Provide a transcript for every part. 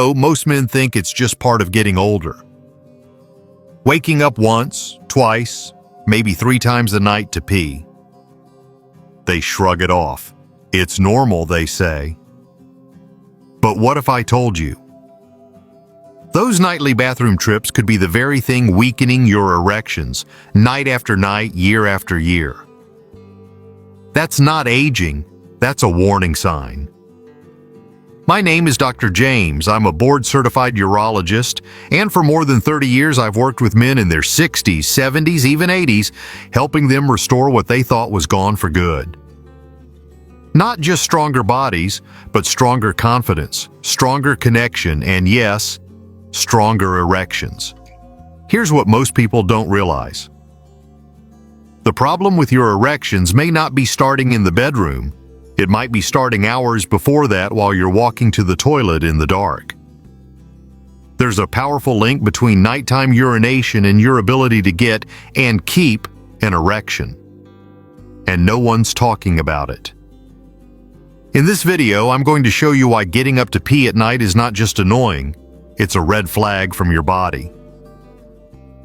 know, most men think it's just part of getting older. Waking up once, twice, maybe 3 times a night to pee. They shrug it off. It's normal, they say. But what if I told you? Those nightly bathroom trips could be the very thing weakening your erections, night after night, year after year. That's not aging, that's a warning sign. My name is Dr. James. I'm a board-certified urologist, and for more than 30 years I've worked with men in their 60s, 70s, even 80s, helping them restore what they thought was gone for good. Not just stronger bodies, but stronger confidence, stronger connection, and yes, stronger erections. Here's what most people don't realize. The problem with your erections may not be starting in the bedroom. It might be starting hours before that while you're walking to the toilet in the dark. There's a powerful link between nighttime urination and your ability to get and keep an erection. And no one's talking about it. In this video, I'm going to show you why getting up to pee at night is not just annoying, it's a red flag from your body.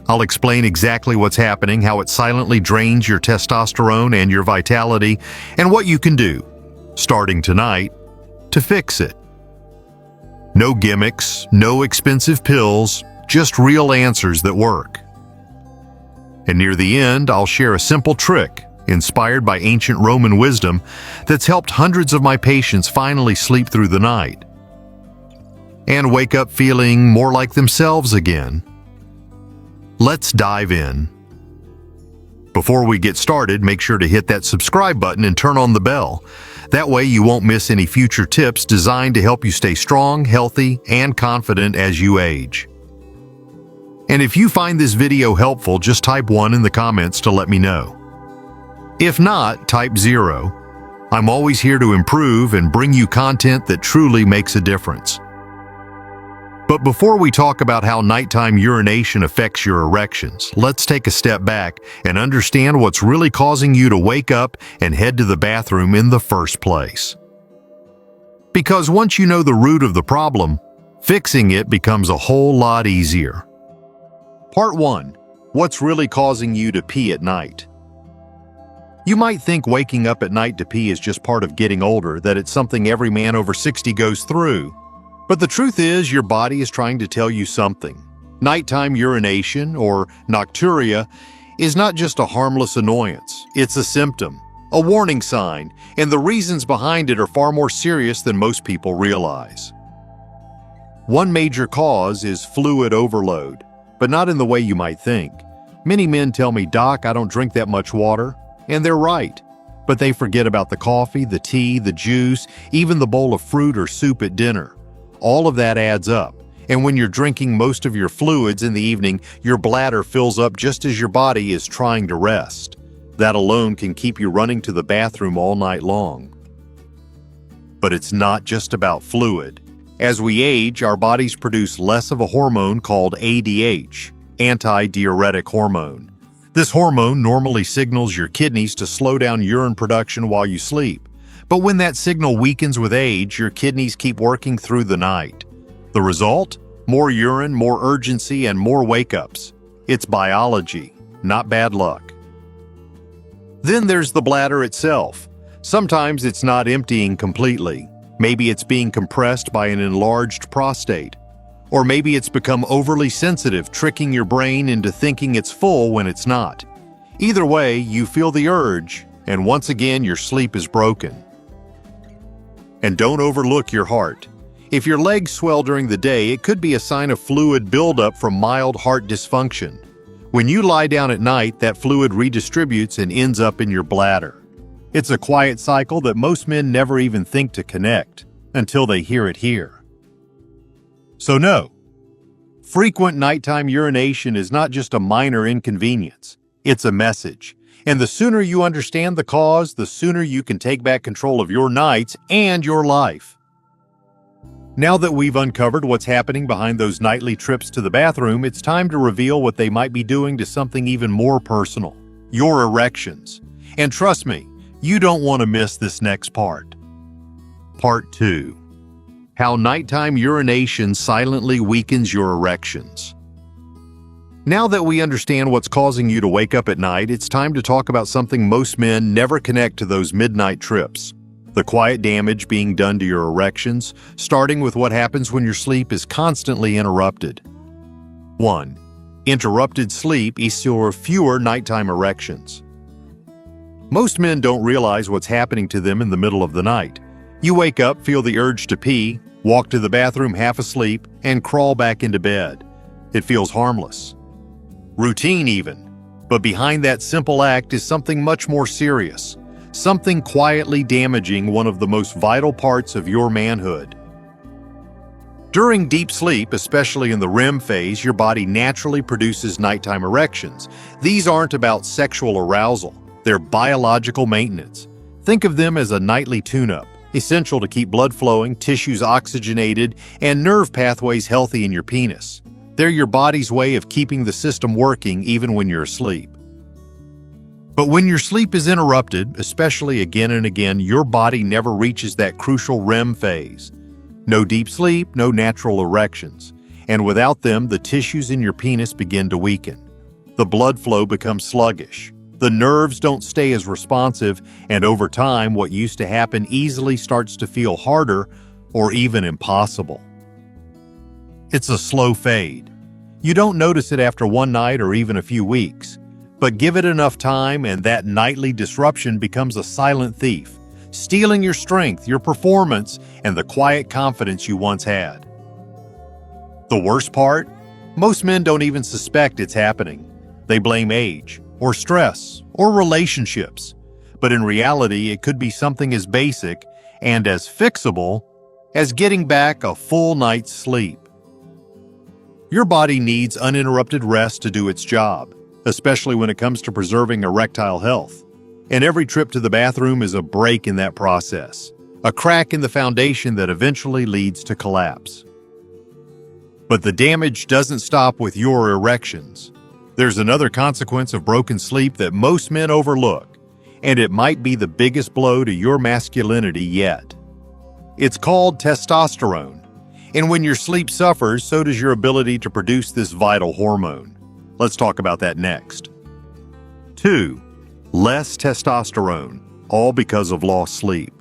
I'll explain exactly what's happening, how it silently drains your testosterone and your vitality, and what you can do, starting tonight, to fix it. No gimmicks, no expensive pills, just real answers that work. And near the end, I'll share a simple trick inspired by ancient Roman wisdom that's helped hundreds of my patients finally sleep through the night and wake up feeling more like themselves again. Let's dive in. Before we get started, make sure to hit that subscribe button and turn on the bell. That way you won't miss any future tips designed to help you stay strong, healthy, and confident as you age. And if you find this video helpful, just type 1 in the comments to let me know. If not, type 0. I'm always here to improve and bring you content that truly makes a difference. But before we talk about how nighttime urination affects your erections, let's take a step back and understand what's really causing you to wake up and head to the bathroom in the first place. Because once you know the root of the problem, fixing it becomes a whole lot easier. Part 1. What's really causing you to pee at night? You might think waking up at night to pee is just part of getting older, that it's something every man over 60 goes through. But the truth is, your body is trying to tell you something. Nighttime urination, or nocturia, is not just a harmless annoyance. It's a symptom, a warning sign, and the reasons behind it are far more serious than most people realize. One major cause is fluid overload, but not in the way you might think. Many men tell me, "Doc, I don't drink that much water," and they're right. But they forget about the coffee, the tea, the juice, even the bowl of fruit or soup at dinner. All of that adds up, and when you're drinking most of your fluids in the evening, your bladder fills up just as your body is trying to rest. That alone can keep you running to the bathroom all night long. But it's not just about fluid. As we age, our bodies produce less of a hormone called ADH, anti-diuretic hormone. This hormone normally signals your kidneys to slow down urine production while you sleep. But when that signal weakens with age, your kidneys keep working through the night. The result? More urine, more urgency, and more wake-ups. It's biology, not bad luck. Then there's the bladder itself. Sometimes it's not emptying completely. Maybe it's being compressed by an enlarged prostate. Or maybe it's become overly sensitive, tricking your brain into thinking it's full when it's not. Either way, you feel the urge, and once again your sleep is broken. And don't overlook your heart. If your legs swell during the day, it could be a sign of fluid buildup from mild heart dysfunction. When you lie down at night, that fluid redistributes and ends up in your bladder. It's a quiet cycle that most men never even think to connect, until they hear it here. So no, frequent nighttime urination is not just a minor inconvenience. It's a message. And the sooner you understand the cause, the sooner you can take back control of your nights and your life. Now that we've uncovered what's happening behind those nightly trips to the bathroom, it's time to reveal what they might be doing to something even more personal, your erections. And trust me, you don't want to miss this next part. Part 2. How nighttime urination silently weakens your erections. Now that we understand what's causing you to wake up at night, it's time to talk about something most men never connect to those midnight trips. The quiet damage being done to your erections, starting with what happens when your sleep is constantly interrupted. 1. Interrupted sleep equals fewer nighttime erections. Most men don't realize what's happening to them in the middle of the night. You wake up, feel the urge to pee, walk to the bathroom half asleep, and crawl back into bed. It feels harmless. Routine even. But behind that simple act is something much more serious. Something quietly damaging one of the most vital parts of your manhood. During deep sleep, especially in the REM phase, your body naturally produces nighttime erections. These aren't about sexual arousal. They're biological maintenance. Think of them as a nightly tune-up, essential to keep blood flowing, tissues oxygenated, and nerve pathways healthy in your penis. They're your body's way of keeping the system working even when you're asleep. But when your sleep is interrupted, especially again and again, your body never reaches that crucial REM phase. No deep sleep, no natural erections. And without them, the tissues in your penis begin to weaken. The blood flow becomes sluggish. The nerves don't stay as responsive, and over time, what used to happen easily starts to feel harder or even impossible. It's a slow fade. You don't notice it after one night or even a few weeks, but give it enough time and that nightly disruption becomes a silent thief, stealing your strength, your performance, and the quiet confidence you once had. The worst part? Most men don't even suspect it's happening. They blame age, or stress, or relationships. But in reality, it could be something as basic and as fixable as getting back a full night's sleep. Your body needs uninterrupted rest to do its job, especially when it comes to preserving erectile health. And every trip to the bathroom is a break in that process, a crack in the foundation that eventually leads to collapse. But the damage doesn't stop with your erections. There's another consequence of broken sleep that most men overlook, and it might be the biggest blow to your masculinity yet. It's called testosterone, and when your sleep suffers, so does your ability to produce this vital hormone. Let's talk about that next. 2. Less testosterone, all because of lost sleep.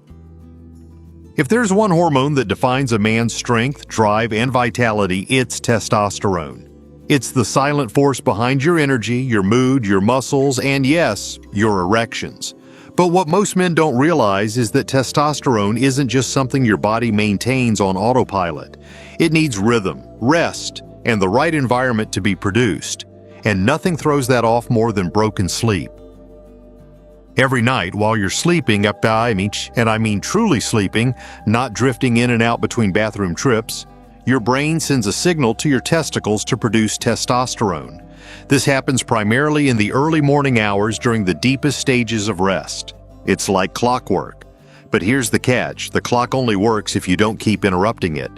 If there's one hormone that defines a man's strength, drive, and vitality, it's testosterone. It's the silent force behind your energy, your mood, your muscles, and yes, your erections. But what most men don't realize is that testosterone isn't just something your body maintains on autopilot. It needs rhythm, rest, and the right environment to be produced. And nothing throws that off more than broken sleep. Every night while you're sleeping, and I mean truly sleeping, not drifting in and out between bathroom trips, your brain sends a signal to your testicles to produce testosterone. This happens primarily in the early morning hours during the deepest stages of rest. It's like clockwork. But here's the catch: the clock only works if you don't keep interrupting it.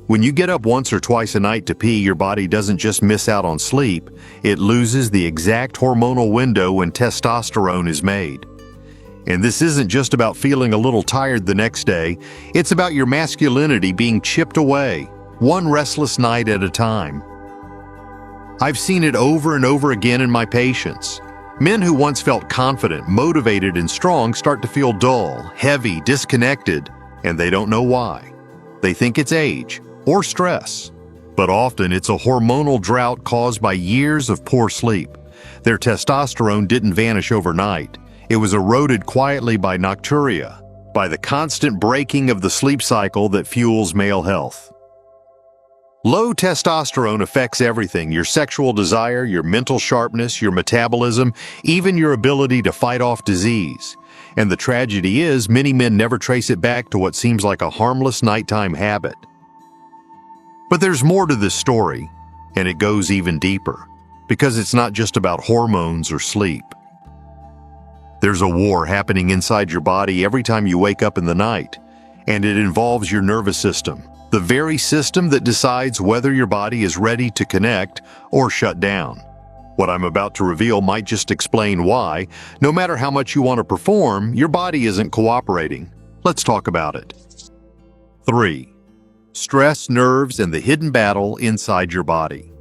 When you get up once or twice a night to pee, your body doesn't just miss out on sleep, it loses the exact hormonal window when testosterone is made. And this isn't just about feeling a little tired the next day, it's about your masculinity being chipped away, one restless night at a time. I've seen it over and over again in my patients. Men who once felt confident, motivated, and strong start to feel dull, heavy, disconnected, and they don't know why. They think it's age or stress, but often it's a hormonal drought caused by years of poor sleep. Their testosterone didn't vanish overnight. It was eroded quietly by nocturia, by the constant breaking of the sleep cycle that fuels male health. Low testosterone affects everything: your sexual desire, your mental sharpness, your metabolism, even your ability to fight off disease. And the tragedy is, many men never trace it back to what seems like a harmless nighttime habit. But there's more to this story, and it goes even deeper, because it's not just about hormones or sleep. There's a war happening inside your body every time you wake up in the night, and it involves your nervous system, the very system that decides whether your body is ready to connect or shut down. What I'm about to reveal might just explain why, no matter how much you want to perform, your body isn't cooperating. Let's talk about it. 3. Stress, nerves, and the hidden battle inside your body.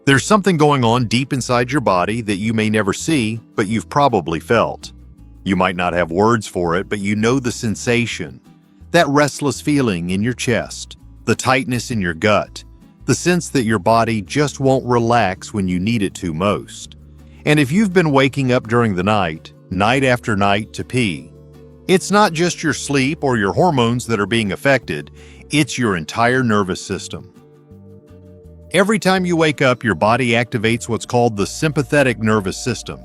There's something going on deep inside your body that you may never see, but you've probably felt. You might not have words for it, but you know the sensation, that restless feeling in your chest, the tightness in your gut, the sense that your body just won't relax when you need it to most. And if you've been waking up during the night after night to pee, it's not just your sleep or your hormones that are being affected, it's your entire nervous system. Every time you wake up, your body activates what's called the sympathetic nervous system.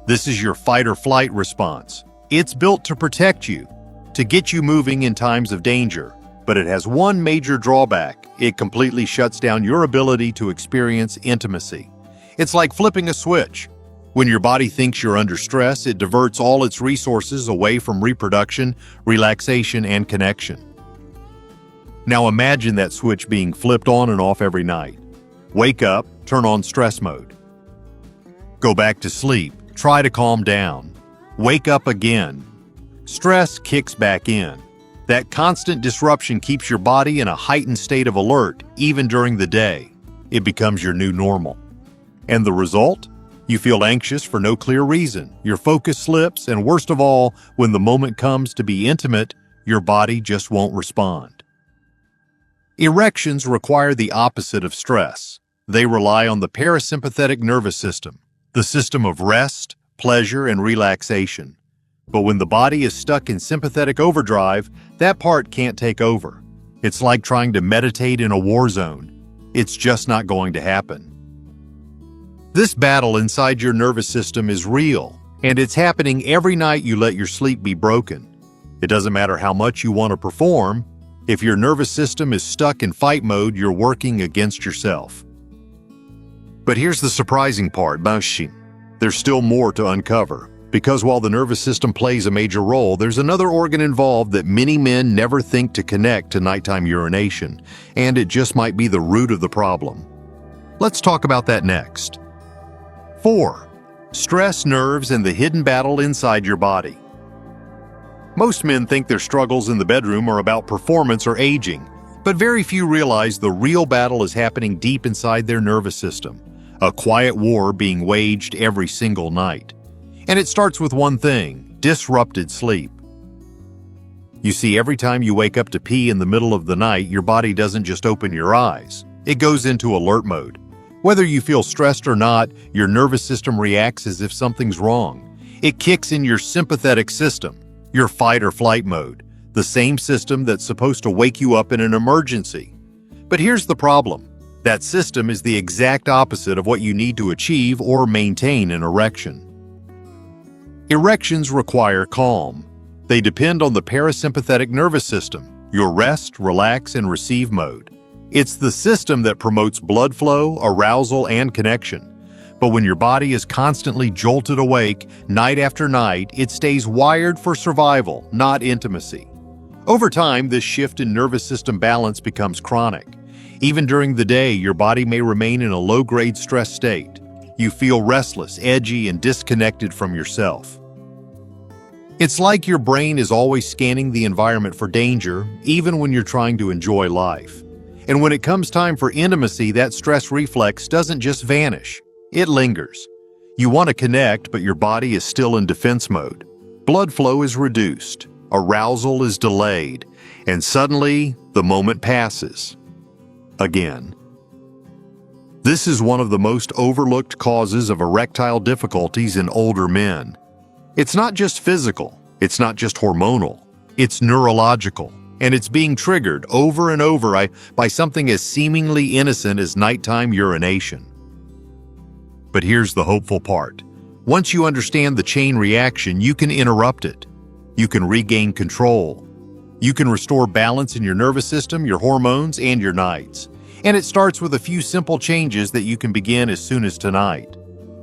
This is your fight or flight response. It's built to protect you, to get you moving in times of danger. But it has one major drawback. It completely shuts down your ability to experience intimacy. It's like flipping a switch. When your body thinks you're under stress, it diverts all its resources away from reproduction, relaxation, and connection. Now imagine that switch being flipped on and off every night. Wake up, turn on stress mode. Go back to sleep, try to calm down. Wake up again. Stress kicks back in. That constant disruption keeps your body in a heightened state of alert, even during the day. It becomes your new normal. And the result? You feel anxious for no clear reason. Your focus slips, and worst of all, when the moment comes to be intimate, your body just won't respond. Erections require the opposite of stress. They rely on the parasympathetic nervous system, the system of rest, pleasure, and relaxation. But when the body is stuck in sympathetic overdrive, that part can't take over. It's like trying to meditate in a war zone. It's just not going to happen. This battle inside your nervous system is real, and it's happening every night you let your sleep be broken. It doesn't matter how much you want to perform. If your nervous system is stuck in fight mode, you're working against yourself. But here's the surprising part, there's still more to uncover. Because while the nervous system plays a major role, there's another organ involved that many men never think to connect to nighttime urination, and it just might be the root of the problem. Let's talk about that next. 4. Stress, nerves, and the hidden battle inside your body. Most men think their struggles in the bedroom are about performance or aging, but very few realize the real battle is happening deep inside their nervous system, a quiet war being waged every single night. And it starts with one thing: disrupted sleep. You see, every time you wake up to pee in the middle of the night, your body doesn't just open your eyes. It goes into alert mode. Whether you feel stressed or not, your nervous system reacts as if something's wrong. It kicks in your sympathetic system, your fight or flight mode, the same system that's supposed to wake you up in an emergency. But here's the problem. That system is the exact opposite of what you need to achieve or maintain an erection. Erections require calm. They depend on the parasympathetic nervous system, your rest, relax, and receive mode. It's the system that promotes blood flow, arousal, and connection. But when your body is constantly jolted awake night after night, it stays wired for survival, not intimacy. Over time, this shift in nervous system balance becomes chronic. Even during the day, your body may remain in a low-grade stress state. You feel restless, edgy, and disconnected from yourself. It's like your brain is always scanning the environment for danger, even when you're trying to enjoy life. And when it comes time for intimacy, that stress reflex doesn't just vanish. It lingers. You want to connect, but your body is still in defense mode. Blood flow is reduced, arousal is delayed, and suddenly, the moment passes. Again. This is one of the most overlooked causes of erectile difficulties in older men. It's not just physical, it's not just hormonal, it's neurological, and it's being triggered over and over by something as seemingly innocent as nighttime urination. But here's the hopeful part. Once you understand the chain reaction, you can interrupt it. You can regain control. You can restore balance in your nervous system, your hormones, and your nights. And it starts with a few simple changes that you can begin as soon as tonight.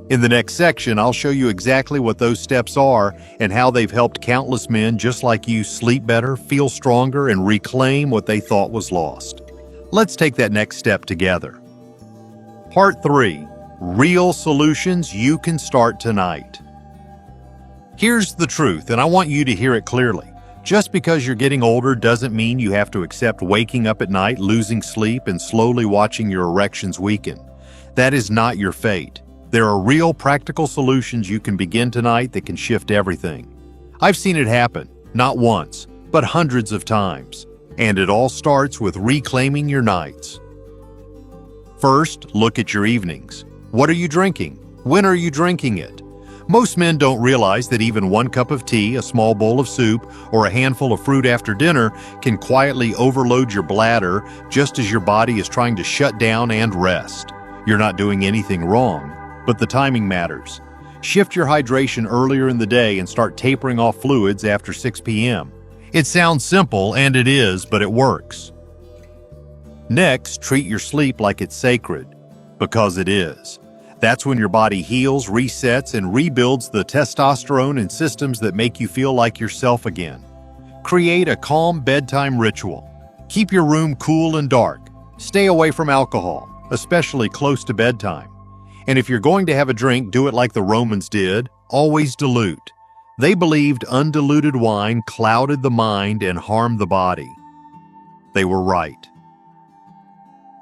In the next section, I'll show you exactly what those steps are and how they've helped countless men just like you sleep better, feel stronger, and reclaim what they thought was lost. Let's take that next step together. Part 3. Real solutions you can start tonight. Here's the truth, and I want you to hear it clearly. Just because you're getting older doesn't mean you have to accept waking up at night, losing sleep, and slowly watching your erections weaken. That is not your fate. There are real practical solutions you can begin tonight that can shift everything. I've seen it happen, not once, but hundreds of times. And it all starts with reclaiming your nights. First, look at your evenings. What are you drinking? When are you drinking it? Most men don't realize that even 1 cup of tea, a small bowl of soup, or a handful of fruit after dinner can quietly overload your bladder just as your body is trying to shut down and rest. You're not doing anything wrong, but the timing matters. Shift your hydration earlier in the day and start tapering off fluids after 6 p.m. It sounds simple, and it is, but it works. Next, treat your sleep like it's sacred, because it is. That's when your body heals, resets, and rebuilds the testosterone and systems that make you feel like yourself again. Create a calm bedtime ritual. Keep your room cool and dark. Stay away from alcohol, especially close to bedtime. And if you're going to have a drink, do it like the Romans did. Always dilute. They believed undiluted wine clouded the mind and harmed the body. They were right.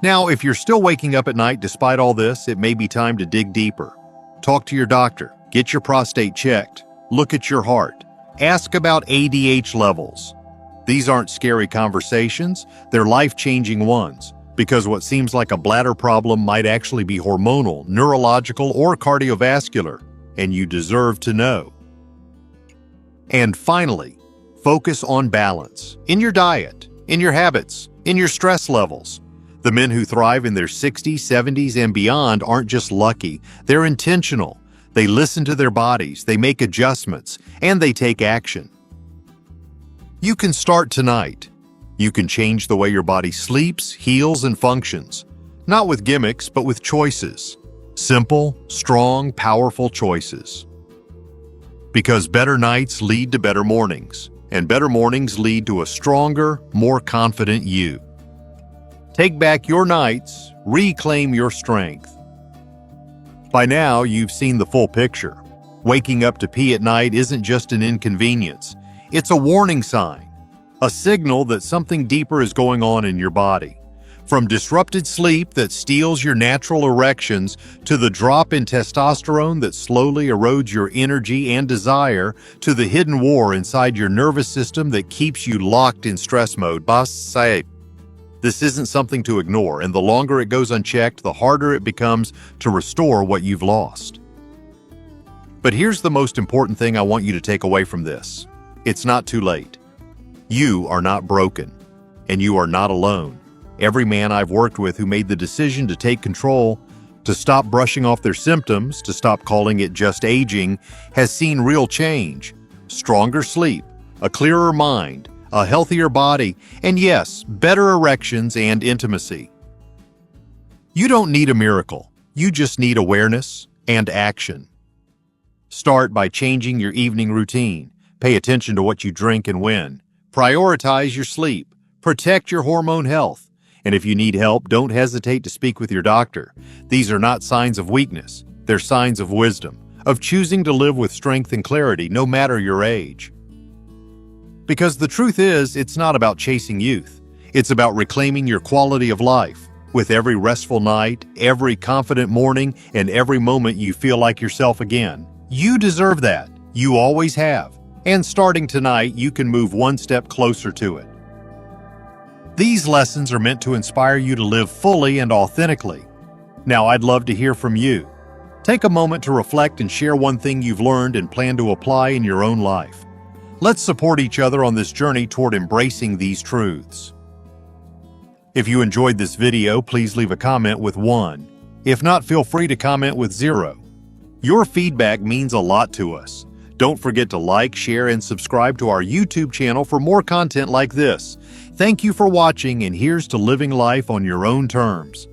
Now, if you're still waking up at night despite all this, it may be time to dig deeper. Talk to your doctor. Get your prostate checked. Look at your heart. Ask about ADH levels. These aren't scary conversations. They're life-changing ones, because what seems like a bladder problem might actually be hormonal, neurological, or cardiovascular, and you deserve to know. And finally, focus on balance in your diet, in your habits, in your stress levels. The men who thrive in their 60s, 70s, and beyond aren't just lucky, they're intentional. They listen to their bodies, they make adjustments, and they take action. You can start tonight. You can change the way your body sleeps, heals, and functions. Not with gimmicks, but with choices. Simple, strong, powerful choices. Because better nights lead to better mornings, and better mornings lead to a stronger, more confident you. Take back your nights, reclaim your strength. By now, you've seen the full picture. Waking up to pee at night isn't just an inconvenience. It's a warning sign, a signal that something deeper is going on in your body. From disrupted sleep that steals your natural erections to the drop in testosterone that slowly erodes your energy and desire to the hidden war inside your nervous system that keeps you locked in stress mode. Prostate. This isn't something to ignore, and the longer it goes unchecked, the harder it becomes to restore what you've lost. But here's the most important thing I want you to take away from this. It's not too late. You are not broken, and you are not alone. Every man I've worked with who made the decision to take control, to stop brushing off their symptoms, to stop calling it just aging, has seen real change. Stronger sleep, a clearer mind, a healthier body, and yes, better erections and intimacy. You don't need a miracle. You just need awareness and action. Start by changing your evening routine. Pay attention to what you drink and when. Prioritize your sleep. Protect your hormone health. And if you need help, don't hesitate to speak with your doctor. These are not signs of weakness. They're signs of wisdom, of choosing to live with strength and clarity no matter your age. Because the truth is, it's not about chasing youth. It's about reclaiming your quality of life. With every restful night, every confident morning, and every moment you feel like yourself again. You deserve that. You always have. And starting tonight, you can move one step closer to it. These lessons are meant to inspire you to live fully and authentically. Now, I'd love to hear from you. Take a moment to reflect and share one thing you've learned and plan to apply in your own life. Let's support each other on this journey toward embracing these truths. If you enjoyed this video, please leave a comment with 1. If not, feel free to comment with 0. Your feedback means a lot to us. Don't forget to like, share, and subscribe to our YouTube channel for more content like this. Thank you for watching, and here's to living life on your own terms.